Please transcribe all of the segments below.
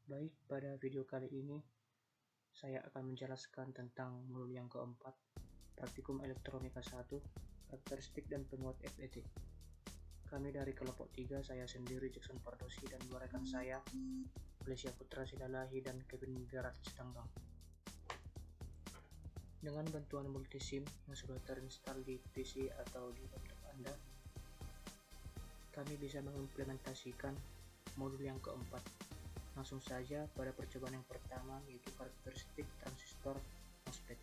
Baik, pada video kali ini saya akan menjelaskan tentang modul yang keempat, Praktikum Elektronika 1, karakteristik dan penguat FET. Kami dari kelompok 3, saya sendiri Jackson Pardosi dan dua rekan saya, Felicia Putra Silalahi dan Kevin Gerard Citanggang. Dengan bantuan multisim yang sudah terinstall di PC atau di laptop Anda, kami bisa mengimplementasikan modul yang keempat. Langsung saja pada percobaan yang pertama, yaitu karakteristik transistor MOSFET.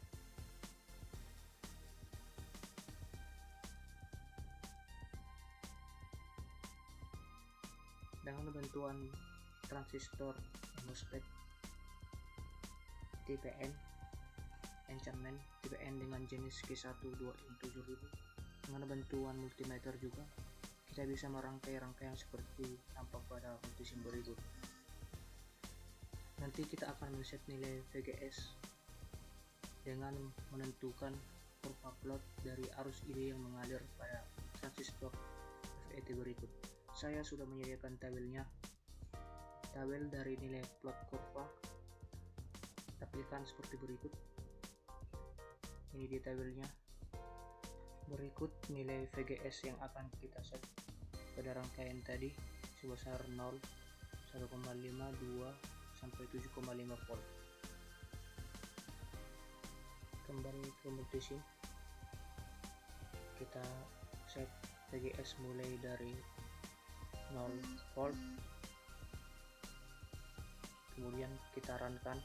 Dengan bantuan transistor MOSFET tipe N, enchantment tipe N dengan jenis K12N7000, dengan bantuan multimeter juga kita bisa merangkai rangkaian seperti tampak pada multisim berikut. Nanti kita akan men-set nilai VGS dengan menentukan kurva plot dari arus ID yang mengalir pada transistor FET berikut. Saya sudah menyediakan tabelnya. Tabel dari nilai plot kurva tampilkan seperti berikut. Ini di tabelnya. Berikut nilai VGS yang akan kita set pada rangkaian tadi sebesar 0, 1,5, 2, sampai 7,5 volt. Kembali ke multisim, kita set VGS mulai dari 0 volt, kemudian kita runkan.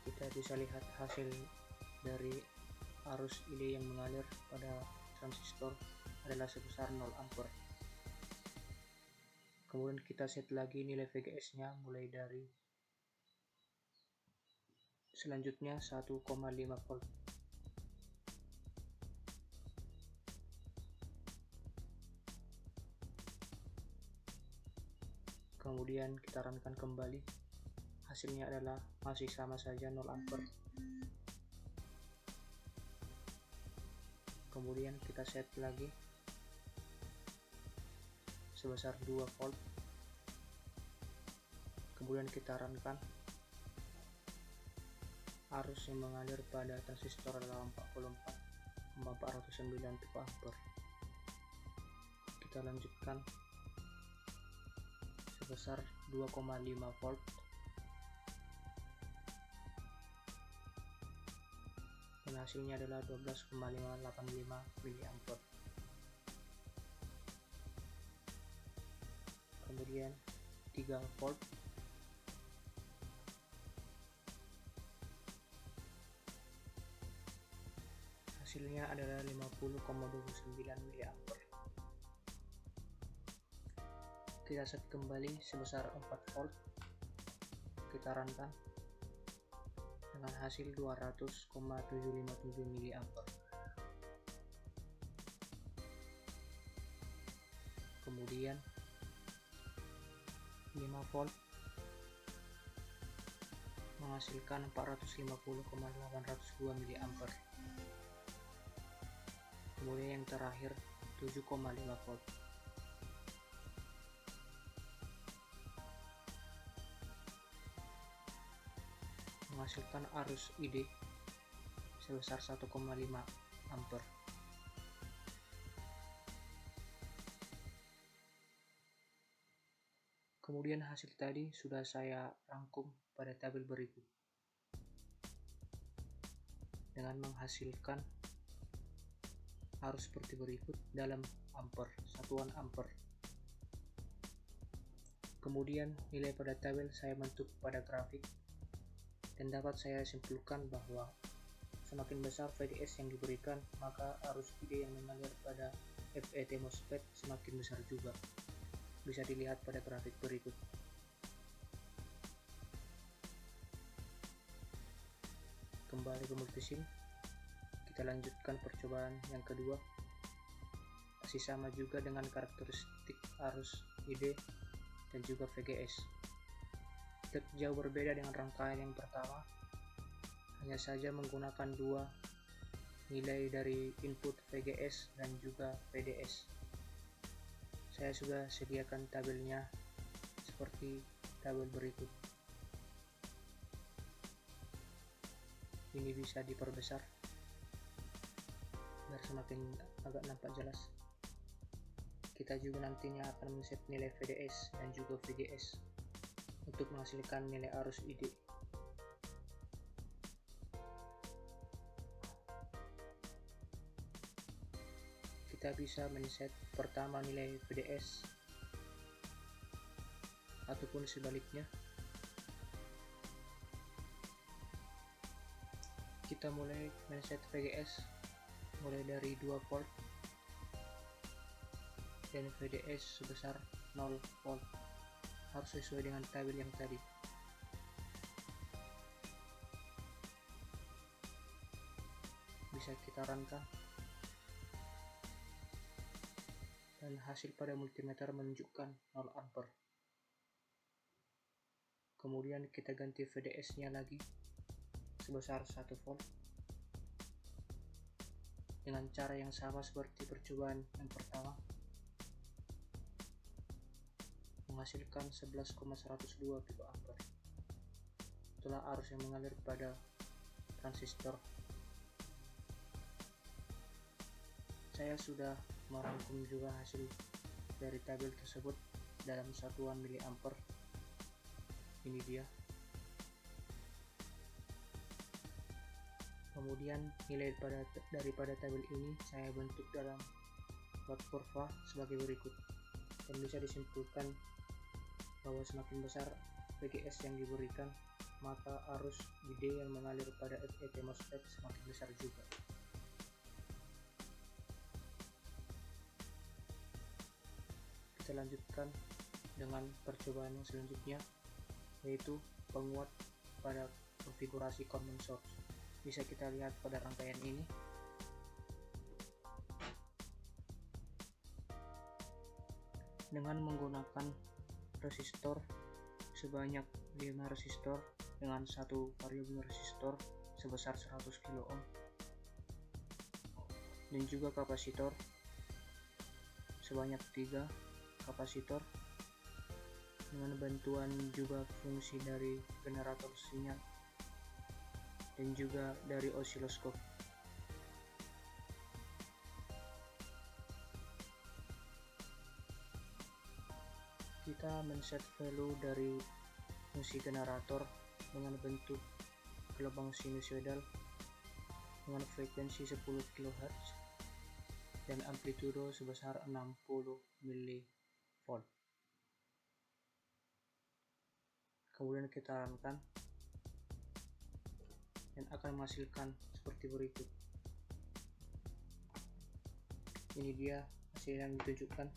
Kita bisa lihat hasil dari arus ID yang mengalir pada transistor adalah sebesar 0 ampere. Kemudian kita set lagi nilai VGS-nya mulai dari selanjutnya 1,5 volt. Kemudian kita runkan kembali. Hasilnya adalah masih sama saja 0 ampere. Kemudian kita set lagi sebesar 2 volt. Kemudian kita runkan. Arus yang mengalir pada transistor adalah 44,409 pico ampere. Kita lanjutkan sebesar 2,5 volt. Dan hasilnya adalah 12,585 mA. Kemudian 3 volt. Hasilnya adalah 50,29 mA. Kita set kembali sebesar 4 volt. Kita runkan dengan hasil 200,757 mA. Kemudian 5 volt menghasilkan 450,802 mA. Kemudian yang terakhir 7,5 volt. Menghasilkan arus ID sebesar 1,5 ampere. Kemudian hasil tadi sudah saya rangkum pada tabel berikut dengan menghasilkan arus seperti berikut dalam ampere, satuan ampere. Kemudian nilai pada tabel saya bentuk pada grafik dan dapat saya simpulkan bahwa semakin besar VGS yang diberikan, maka arus ID yang mengalir pada FET MOSFET semakin besar juga. Bisa dilihat pada grafik berikut. Kembali ke multisim, kita lanjutkan percobaan yang kedua. Masih sama juga dengan karakteristik arus ID dan juga VGS. Tidak jauh berbeda dengan rangkaian yang pertama, hanya saja menggunakan dua nilai dari input VGS dan juga VDS. Saya sudah sediakan tabelnya seperti tabel berikut. Ini bisa diperbesar biar semakin agak nampak jelas. Kita juga nantinya akan men-set nilai VDS dan juga VGS untuk menghasilkan nilai arus ID. Kita bisa men-set pertama nilai VDS ataupun sebaliknya. Kita mulai men-set VGS mulai dari 2 volt dan VDS sebesar 0 volt, harus sesuai dengan tabel yang tadi. Bisa kita runkan dan hasil pada multimeter menunjukkan 0 ampere. Kemudian kita ganti VDS nya lagi sebesar 1 volt dengan cara yang sama seperti percobaan yang pertama, menghasilkan 11,102 picoampere. Itulah arus yang mengalir pada transistor. Saya sudah merangkum juga hasil dari tabel tersebut dalam satuan miliampere. Ini dia. Kemudian nilai daripada tabel ini saya bentuk dalam plot kurva sebagai berikut, dan bisa disimpulkan bahwa semakin besar VGS yang diberikan, maka arus ID yang mengalir pada FET MOSFET semakin besar juga. Kita lanjutkan dengan percobaan yang selanjutnya, yaitu penguat pada konfigurasi common source. Bisa kita lihat pada rangkaian ini. Dengan menggunakan resistor sebanyak 5 resistor dengan satu variabel resistor sebesar 100 kilo ohm dan juga kapasitor sebanyak 3 kapasitor dengan bantuan juga fungsi dari generator sinyal dan juga dari osiloskop. Kita men-set value dari fungsi generator dengan bentuk gelombang sinusoidal dengan frekuensi 10 kHz dan amplitudo sebesar 60 mV. Kemudian kita runkan dan akan menghasilkan seperti berikut. Ini dia hasil yang ditunjukkan.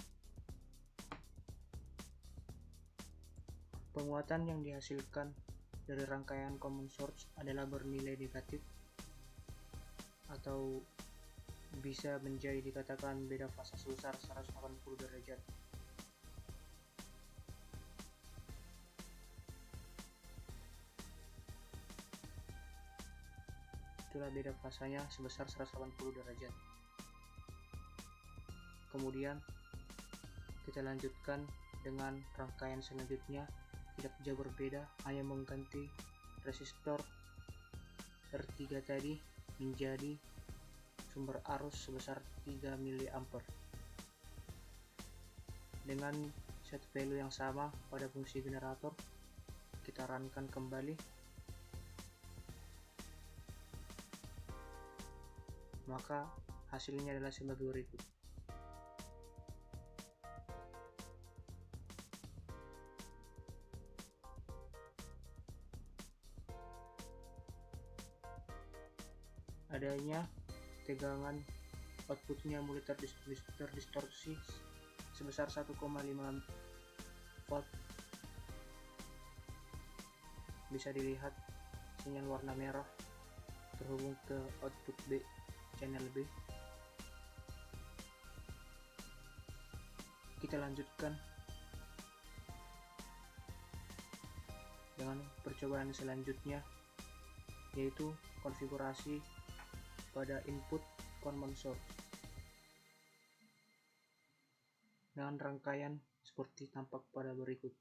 Penguatan yang dihasilkan dari rangkaian common source adalah bernilai negatif atau bisa menjadi dikatakan beda fase sebesar 180 derajat. Itulah beda fasanya sebesar 180 derajat. Kemudian kita lanjutkan dengan rangkaian selanjutnya, tidak jauh berbeda, hanya mengganti resistor R3 tadi menjadi sumber arus sebesar 3 mA dengan set value yang sama pada fungsi generator. Kita runkan kembali, maka hasilnya adalah sebagai berikut. Adanya tegangan outputnya mulai terdistorsi sebesar 1,5 volt. Bisa dilihat sinyal warna merah terhubung ke output B, channel B. Kita lanjutkan dengan percobaan selanjutnya, yaitu konfigurasi pada input common source dengan rangkaian seperti tampak pada berikut.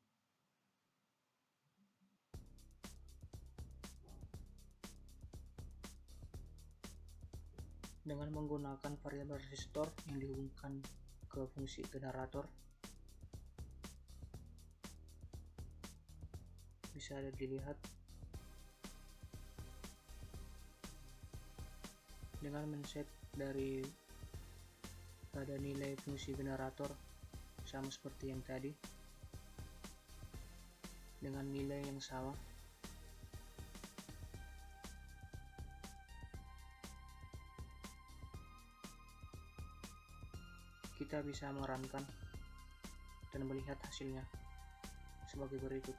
Dengan menggunakan variabel resistor yang dihubungkan ke fungsi generator, bisa dilihat dengan men-set dari pada nilai fungsi generator sama seperti yang tadi dengan nilai yang sama. Kita bisa merunkan dan melihat hasilnya sebagai berikut.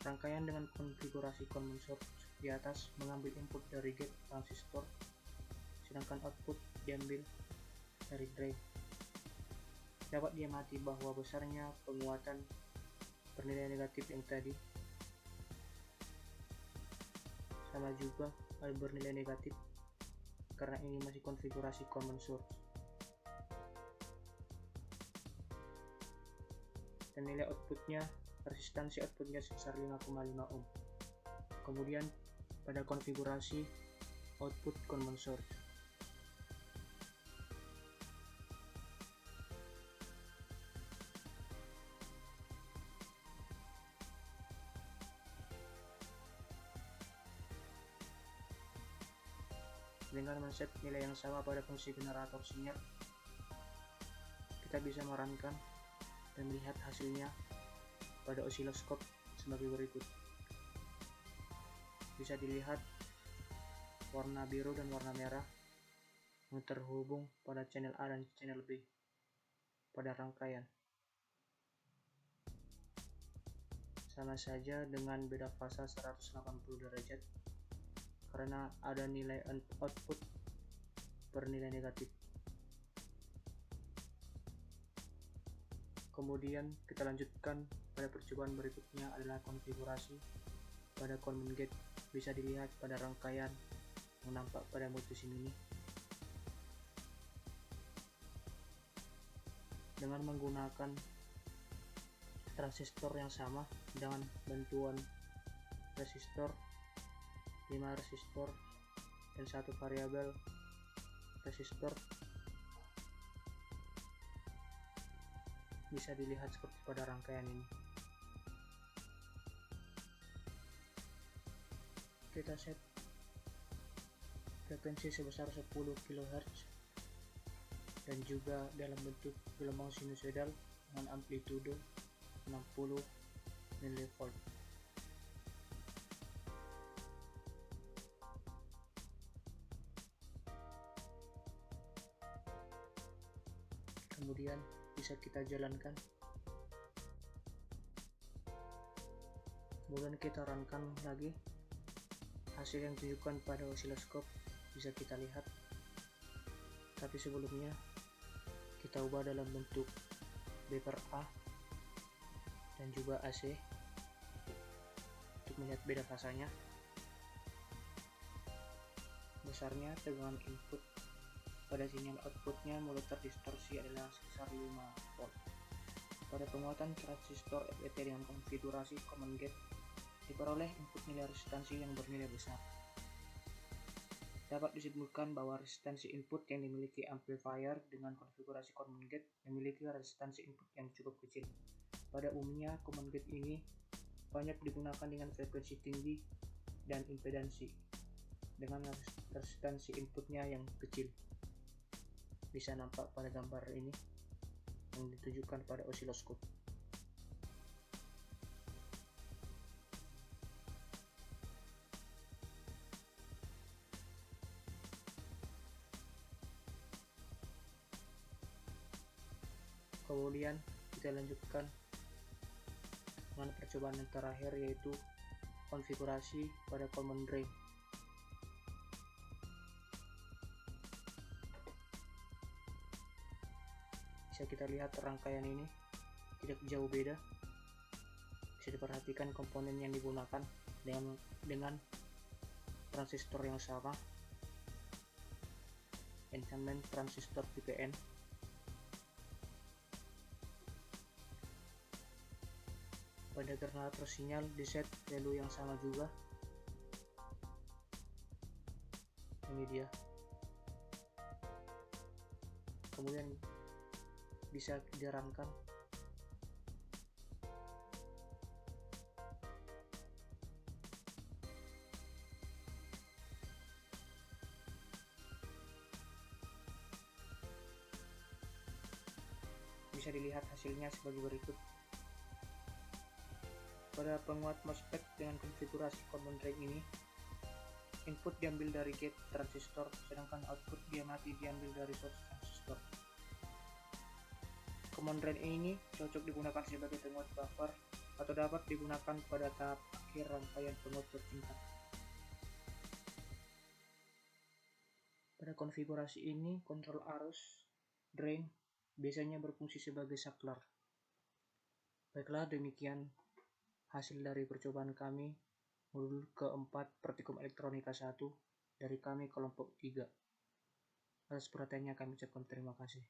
Rangkaian dengan konfigurasi common source di atas mengambil input dari gate transistor, sedangkan output diambil dari drain. Dapat diamati bahwa besarnya penguatan bernilai negatif yang tadi sama juga bernilai negatif karena ini masih konfigurasi common source. Dan nilai outputnya, resistansi outputnya sebesar 5,5 ohm. Kemudian pada konfigurasi output common source, dengan men-set nilai yang sama pada fungsi generator sinyal, kita bisa merunkan dan melihat hasilnya pada osiloskop sebagai berikut. Bisa dilihat warna biru dan warna merah yang terhubung pada channel A dan channel B pada rangkaian. Sama saja dengan beda fasa 180 derajat karena ada nilai output bernilai negatif. Kemudian kita lanjutkan pada percobaan berikutnya adalah konfigurasi pada common gate. Bisa dilihat pada rangkaian yang nampak pada multisim ini. Dengan menggunakan transistor yang sama dengan bantuan resistor, 5 resistor dan 1 variabel resistor, bisa dilihat seperti pada rangkaian ini. Kita set frekuensi sebesar 10 kHz dan juga dalam bentuk gelombang sinusoidal dengan amplitudo 60 mV. Kemudian bisa kita jalankan. Kemudian kita runkan lagi. Hasil yang ditunjukkan pada osiloskop bisa kita lihat. Tapi sebelumnya kita ubah dalam bentuk B per A dan juga AC untuk melihat beda fasanya. Besarnya tegangan input pada sinyal outputnya mulai terdistorsi adalah sebesar 5 volt. Pada penguatan transistor FET dengan konfigurasi common gate, diperoleh input nilai resistansi yang bernilai besar. Dapat disimpulkan bahwa resistansi input yang dimiliki amplifier dengan konfigurasi common gate memiliki resistansi input yang cukup kecil. Pada umumnya, common gate ini banyak digunakan dengan frekuensi tinggi dan impedansi dengan resistansi inputnya yang kecil. Bisa nampak pada gambar ini yang ditunjukkan pada osiloskop. Kemudian kita lanjutkan dengan percobaan yang terakhir, yaitu konfigurasi pada common drain. Bisa kita lihat rangkaian ini tidak jauh beda. Bisa diperhatikan komponen yang digunakan dengan transistor yang sama, enhancement transistor tipe N. Pada generator sinyal di set value yang sama juga. multimedia. Kemudian bisa dijarankan bisa dilihat hasilnya sebagai berikut. Pada penguat MOSFET dengan konfigurasi common drain ini, input diambil dari gate transistor, sedangkan output mati diambil dari source transistor. Common drain ini cocok digunakan sebagai penguat buffer atau dapat digunakan pada tahap akhir rangkaian penguat bertingkat. Pada konfigurasi ini, kontrol arus drain biasanya berfungsi sebagai saklar. Baiklah, demikian hasil dari percobaan kami modul keempat Praktikum Elektronika 1 dari kami kelompok 3. Atas perhatiannya kami ucapkan terima kasih.